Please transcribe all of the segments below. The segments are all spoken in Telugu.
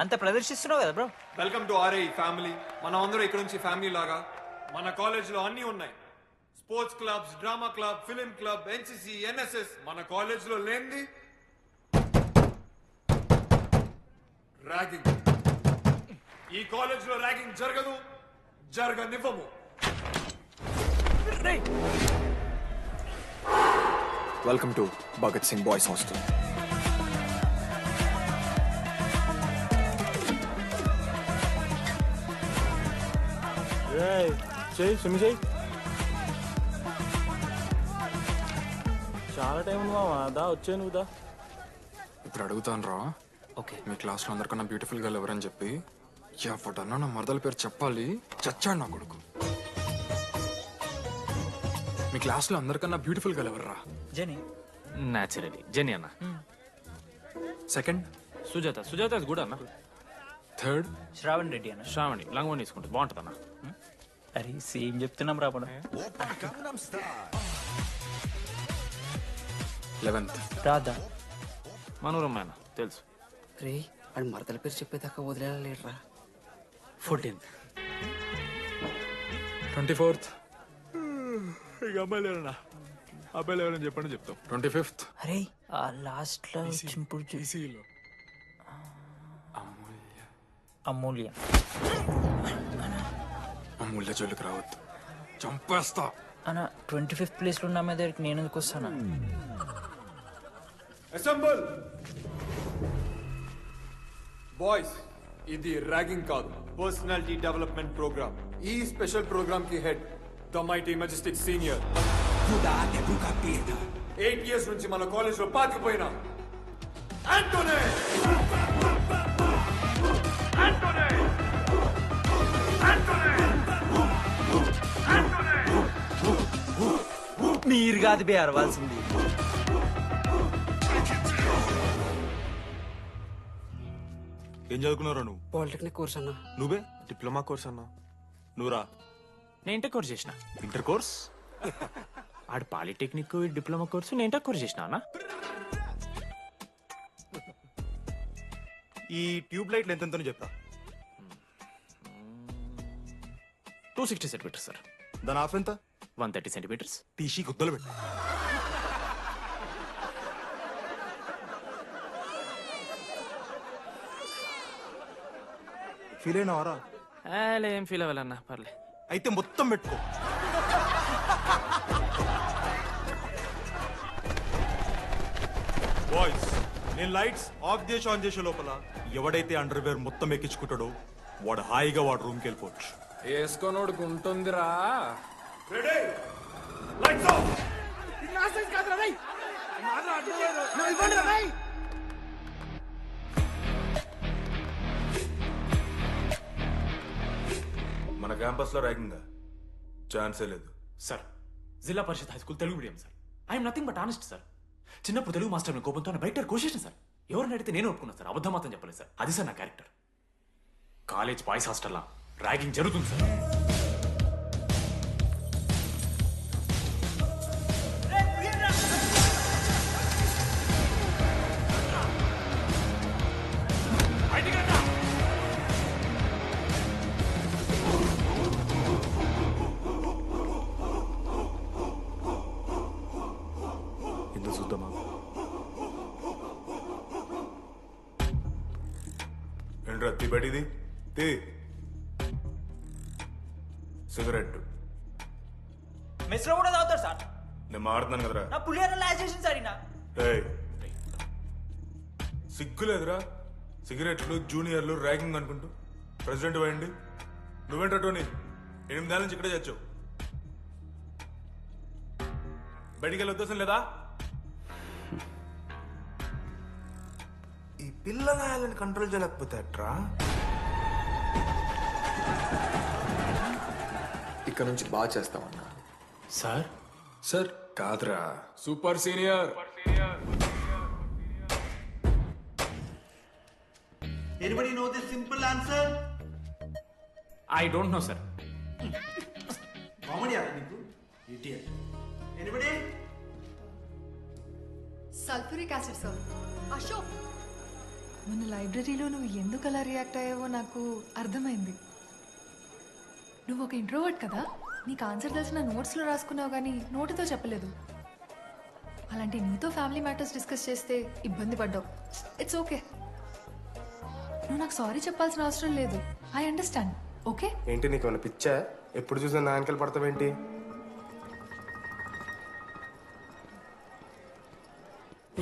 అంత ప్రదర్శిస్తున్నావు కదా bro. Welcome to RI family. మనం అందరూ ఇక్కడ నుంచి ఫ్యామిలీ లాగా. మన కాలేజ్లో అన్నీ ఉన్నాయి. Sports clubs, drama club, film club, NCC, NSS. మన కాలేజ్లో లేనిది ర్యాగింగ్. ఈ కాలేజ్లో ర్యాగింగ్ జరగదు, జరగనివ్వము. Welcome to Bhagat Singh boys hostel. చాలా టైం ఉంది మామా, దా వచ్చే నువ్వు దా. ఇప్పుడు అడుగుతాను రా. ఓకే. మీ క్లాస్లో అందరికన్నా బ్యూటిఫుల్ గర్ల్ ఎవరని చెప్పి ఎవడన్నా నా మరదల పేరు చెప్పాలి. చచ్చాడు నా కొడుకు. మీ క్లాస్లో అందరికన్నా బ్యూటిఫుల్ గర్ల్ ఎవర్రా? జెనీ. న్యాచురలీ జెనీ అన్న. సెకండ్ సుజాత. సుజాత కూడా అన్న. థర్డ్ శ్రావణ్ రెడ్డి అన్న. శ్రావణి లంగోని తీసుకుంటే బాగుంటుంది అన్న. అరే సేమ్ చెప్తున్నాం రాపడ. 11th రాధా. మనోరమ్మ అన్న తెలుసు. రే వాడు మరదల పేరు చెప్పేదాకా వదిలేరా. 14th 24th ఇక అమ్మాయిలు ఎవరన్నా, అబ్బాయిలు ఎవరని చెప్పండి చెప్తాం. 25th అరే ఆ లాస్ట్ లో చింపుడు ఈసీలో అమూల్య. అమూల్య జోలికి రావద్దు, చంపేస్తా. అన్న 25th ప్లేస్ లో ఉన్న అమ్మాయి దగ్గరికి నేను ఎందుకు వస్తానా? Assemble boys. ఇది ర్యాగింగ్ కాదు, పర్సనాలిటీ డెవలప్మెంట్ ప్రోగ్రామ్. ఈ స్పెషల్ ప్రోగ్రామ్ కి head the mighty Majestic senior. 8 years నుంచి మన కాలేజ్ లో పాతిపోయిన ఆంటోనీ. మీరు కాదు బే అరవాల్సింది. ఏం చదువుకున్నారా నువ్వు? పాలిటెక్నిక్ కోర్స్ అన్నా. నువ్వే డిప్లొమా కోర్స్ అన్నా. నువ్వురా? నేను ఇంటర్ కోర్స్ చేసిన. Inter course? ఆడు పాలిటెక్నిక్ డిప్లొమా కోర్సు, నేను ఇంటర్ కోర్స్ చేసిన అన్న. ఈ ట్యూబ్ లైట్లు ఎంతెంతనో చెప్పరా. 260 సెంటీమీటర్స్ సార్. దాని ఆఫ్ ఎంత? 130 సెంటీమీటర్స్. టీసీ గుద్దలు పెట్టు. ఫీల్ అయినావారా? ఏం ఫీల్ అవ్వాలన్నా, పర్లే. అయితే మొత్తం పెట్టుకో. బాయ్స్, నేను లైట్స్ ఆఫ్ చేసి ఆన్ చేసే లోపల ఎవడైతే అండర్వేర్ మొత్తం ఎక్కించుకుంటాడో వాడు హాయిగా వాడు రూమ్కి వెళ్ళిపోవచ్చు. వేసుకోనోడుకు ఉంటుందిరా. Ready, lights off. మన క్యాంపస్ లో ర్యాగింగ్ ఛాన్సే లేదు sir. Zilla Parishad high school Telugu medium sir. I'm nothing but honest sir. చిన్నప్పుడు తెలుగు మాస్టర్ కోపంతో బయట కోసేసిన సార్. ఎవరిని అడిగితే నేను ఒప్పుకున్నాను సార్. అబద్ధం మాత్రం చెప్పలేదు సార్. అది సార్ నా క్యారెక్టర్. కాలేజ్ బాయ్స్ హాస్టల్లా ర్యాగింగ్ జరుగుతుంది సార్. ఎందుకు చూద్దామా? ఏంట్రా బయటిది తీ. సిగరెట్ మెస్ లో కూడా తాగుతారు సార్. నేను మాడుతున్నాను కదరా. నా పులిహోర లాస్ట్ చేసింది సార్ ఈయన. సిగ్గులేదురా? సిగరెట్లు జూనియర్లు ర్యాగింగ్ అనుకుంటూ ప్రెసిడెంట్ పోయండి. నువ్వేంట్రా టోనీ 8 నెలల నుంచి ఇక్కడే చచ్చావు. బయటికి వెళ్ళే ఉద్దేశం లేదా? ఈ పిల్లలని కంట్రోల్ చేయలేకపోతే అట్రా. ఇక్కడ నుంచి బాగా చేస్తామన్నా. సార్ సార్ కాదురా, super senior. Anybody know the simple answer? I don't know sir. Comedy are you? Idiot. Anybody? Sulfuric acid, sir. Ashok. మన లైబ్రరీలో నువ్వు ఎందుకు అలా రియాక్ట్ అయ్యావో నాకు అర్థమైంది. నువ్వు ఒక ఇంట్రోవర్ట్ కదా, నీకు ఆన్సర్ తెలిసిన నోట్స్లో రాసుకున్నావు కానీ నోటితో చెప్పలేదు. అలాంటి నీతో ఫ్యామిలీ మ్యాటర్స్ డిస్కస్ చేస్తే ఇబ్బంది పడ్డావు. It's okay. నువ్వు నాకు సారీ చెప్పాల్సిన అవసరం లేదు. I understand. ఓకే? ఏంటి నీకు ఏమైనా పిచ్చా? ఎప్పుడు చూసినా నా వెనకాల పడతావేంటి?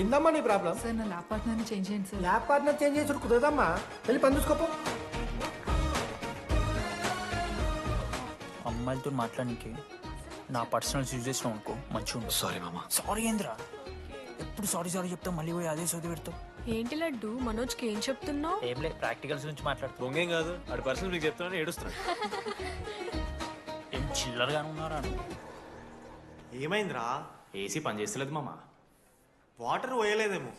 ఏందమ్మా నీ ప్రాబ్లం? సార్, నా ల్యాబ్ పార్ట్నర్ని చేంజ్ చేయండి సార్. ల్యాబ్ పార్ట్నర్ చేంజ్ చేసి కుదరదమ్మా. వెళ్ళి పని చూసుకోపో. అమ్మాయిలతో మాట్లాడానికి నా పర్సనల్స్ యూజ్ చేసినావు అనుకో మంచిగా ఉంటుంది. సారీ మామా. సారీ ఏంద్రా, ఎప్పుడు సారీ సారీ చెప్తావు, మళ్ళీ పోయి అదే సోది పెడతావు. ఏంటి లడ్డు, మనోజ్కి ఏం చెప్తున్నావు? ఏం లేదు, ప్రాక్టికల్స్ గురించి మాట్లాడుతావు. దొంగేం కాదు, ఆడి పర్సనల్ మీకు చెప్తానని ఏడుస్తున్నాడు. ఏం చిల్లరగా ఉన్నారా? ఏమైందిరా? ఏసీ పని చేస్తలేదు మామా. వాటర్ పోయలేదేమో.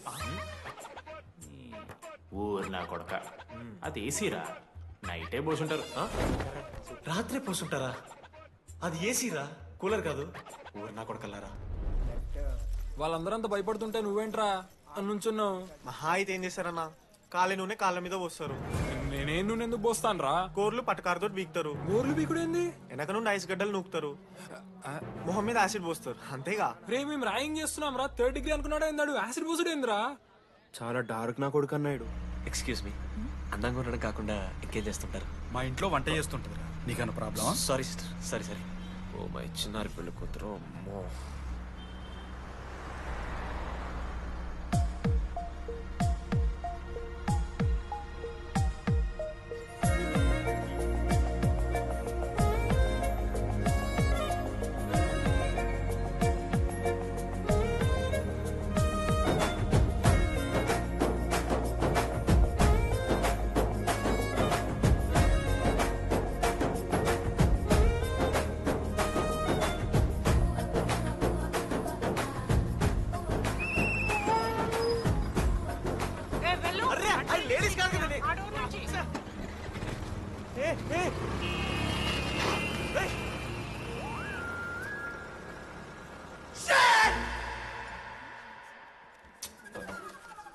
ఊరు నా కొడక, అది ఏసీరా, నైటే పోసుంటారు. రాత్రి పోసుంటారా? అది ఏసీరా, కూలర్ కాదు. ఊరు నా కొడకల్లారా. వాళ్ళందరంతా భయపడుతుంటే నువ్వేంట్రా నుంచున్నావు? మహా అయితే ఏం చేస్తారన్నా, కాళ్ళ నూనె కాళ్ళ మీద పోస్తారు. నేనేం నువ్వు ఎందుకు పోస్తాను రా? కూరలు పట్టకారుతో బీకుతారు. గోర్లు బీకుడేంది? వెనక నుండి ఐస్ గడ్డలు నూకుతారు. మొహం మీద యాసిడ్ పోస్తారు. అంతేగా. రే మేము ర్యాగింగ్ చేస్తున్నాం రా. 3rd డిగ్రీ అనుకున్నాడు ఏందాడు? యాసిడ్ పోసుడేంద్రా? చాలా డార్క్ నా కొడుకు అన్నాడు. ఎక్స్క్యూజ్ మీ, అందంగా ఉండడం కాకుండా ఇంకేం చేస్తుంటారు? మా ఇంట్లో వంట చేస్తుంటుంది. నీకన్నా ప్రాబ్లమా? Sorry sister, sorry. Oh my చిన్నారి పెళ్ళి కూతురు, అమ్మో.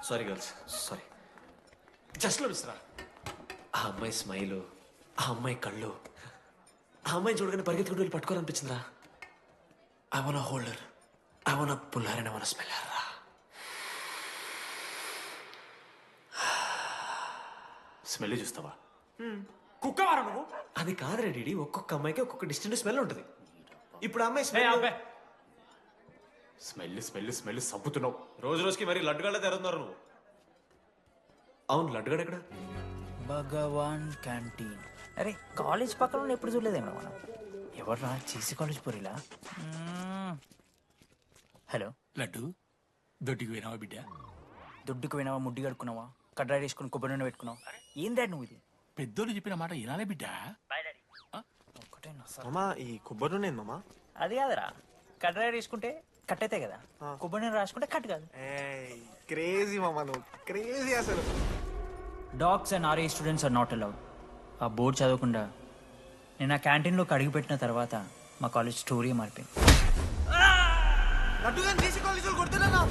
Sorry girls, sorry. జస్ట్ మిస్రా. ఆ అమ్మాయి స్మైలు, ఆ అమ్మాయి కళ్ళు, ఆ అమ్మాయి చూడగానే పరిగెత్తుకుంటూ వెళ్ళి పట్టుకోవాలనిపించిందిరా. I want hold her, I want pull her and I want smell her రా. స్మెల్ చూస్తావా? కుక్కవారా నువ్వు? అది కాదురా డీడీ, ఒక్కొక్క అమ్మాయికి ఒక్కొక్క డిస్టెంట్ స్మెల్ ఉంటుంది. ఇప్పుడు ఆ అమ్మాయి స్మెల్ స్మెల్ స్మెల్ స్మెల్ సబ్బుతున్నావు. రోజు రోజుకి మరి లడ్డుగడ్డ తెరుతున్నారు నువ్వు. అవును, లడ్డుగడ్డ ఎక్కడ? భగవాన్ క్యాంటీన్. అరే, కాలేజ్ పక్కన ఎప్పుడు చూడలేదేమో మనం. ఎవర్రా చేసి కాలేజ్ పోరిలా? హలో లడ్డు, దొడ్డికి పోయినావా బిడ్డ? దుడ్డుకు పోయినావా, ముడ్డి కడుక్కున్నావా, కడ్రాయి వేసుకుని కొబ్బరి నూనె పెట్టుకున్నావా? ఏం డాడ్ నువ్వు ఇది? పెద్దోళ్ళు చెప్పిన మాట వినాలే బిడ్డ. ఒక్కటేనా సార్? మామా, ఈ కొబ్బరి నూనె మామా? అది కాదురా, కడ్రాయి వేసుకుంటే కట్ అవుతాయి కదా, కొబ్బరి నూనె రాసుకుంటే కట్ కాదు. క్రేజీ మామా, నువ్వు క్రేజీ అసలు. Dogs and RA students are not allowed. ఆ బోర్డు చదవకుండా నేను ఆ క్యాంటీన్లోకి అడుగు పెట్టిన తర్వాత మా కాలేజ్ స్టోరీ మారిపోయింది. లడ్డుగా దేశీ కాలేజీలు కొడుతున్నా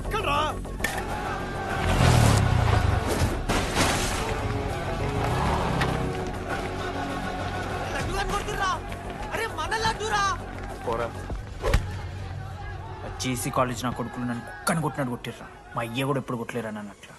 ఎక్కడ్రా? లడ్డుగా కొడుతున్నా. అరే మన లడ్డురా. పోరా. జేసీ కాలేజ్ నా కొడుకులు నన్ను కుక్కని కొట్టినట్టు కొట్టిర్రా. మా అయ్య కూడా ఎప్పుడు కొట్టలేరా నన్ను అట్లా.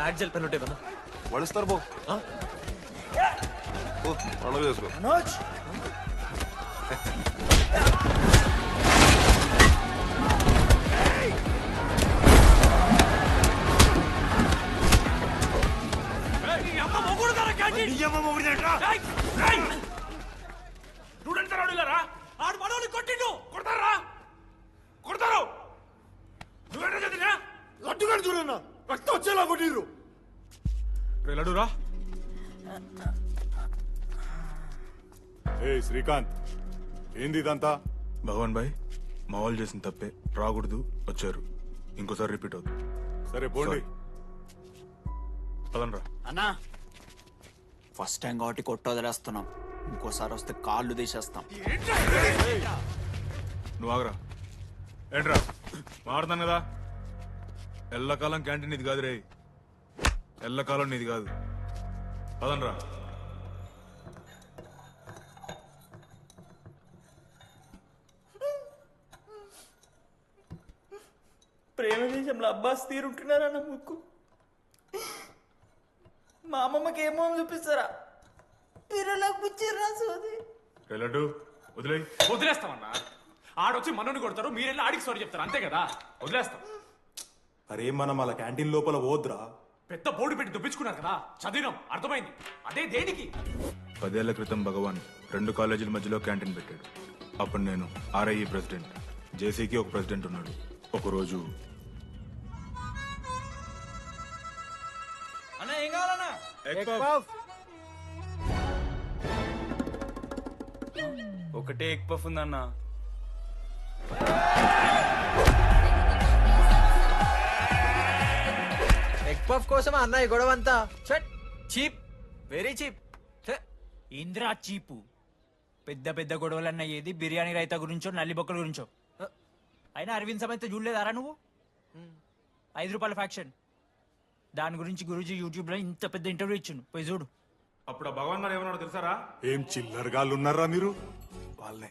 యాడ్జల్ పెన్ ఉంటే కదా వడుస్తారు బో. పండుగ చేసుకో. ఆడు మనోని కొట్టిండు. కొడతారా? కొడతారు. నువ్వేంటో చదివినా? లడ్డుగాడు చూడన్నా, రక్తం వచ్చేలా కొట్టిర్రు. లడ్డురా. ఏ శ్రీకాంత్, ఏంది ఇదంతా? భగవాన్ భాయ్, మా వాళ్ళు చేసిన తప్పే, రాకూడదు, వచ్చారు. ఇంకోసారి రిపీట్ అవుతుంది. సరే పోండి, పదండ్రా. అన్నా ఫస్ట్ టైం కాబట్టి కొట్టు వదిలేస్తున్నాం, ఇంకోసారి వస్తే కాళ్ళు తీసేస్తాం. నువ్వు ఆగరా. ఏంట్రా మారుతాను కదా. ఎల్లకాలం క్యాంటీన్ ఇది కాదు రే, ఎల్లకాలం నీది కాదు. పదనరా. ప్రేమ దేశంలో అబ్బాస్ తీరుంటున్నారన్న ముక్కు మా అమ్మమ్మకి ఏమో చూపిస్తారా పిల్లలకు పుచ్చిర్రా సోది. లడ్డు వదిలే. వదిలేస్తామన్నా. ఆడొచ్చి మనోని కొడతారు, మీరెళ్ళి ఆడికి సారీ చెప్తారు, అంతే కదా. వదిలేస్తాం. అరే మనం అలా క్యాంటీన్ లోపల పోద్రా. పెద్ద బోర్డు పెట్టి దుప్పించుకున్నారు కదా, చదివినాం, అర్థమైంది. అదే దేనికి? 10 ఏళ్ల క్రితం భగవాన్ 2 కాలేజీల మధ్యలో క్యాంటీన్ పెట్టాడు. అప్పుడు నేను ఆర్ఐఈ ప్రెసిడెంట్, జేసీకి ఒక ప్రెసిడెంట్ ఉన్నాడు. ఒకరోజు అన్న ఏం కావాలన్నా? ఒకటే ఎగ్ పఫ్ ఉందన్న. ఎగ్ పఫ్ కోసం అన్న ఈ గొడవ అంతా. Cheap, very cheap. ఇంద్రా చీపు. పెద్ద పెద్ద గొడవలన్న ఏది బిర్యానీ రైతా గురించో నల్లి బొక్కల గురించో. అయినా అరవింద్ సమేత చూడలేదారా నువ్వు? 5 రూపాయల ఫ్యాక్షన్ దాని గురించి గురూజీ యూట్యూబ్ లో ఇంత పెద్ద ఇంటర్వ్యూ ఇచ్చిండు, పోయి చూడు. అప్పుడు ఆ భగవాన్ గారు ఏమన్నాడు తెలుసారా? ఏం చిల్లరగాళ్ళు ఉన్నారా మీరు? వాళ్ళే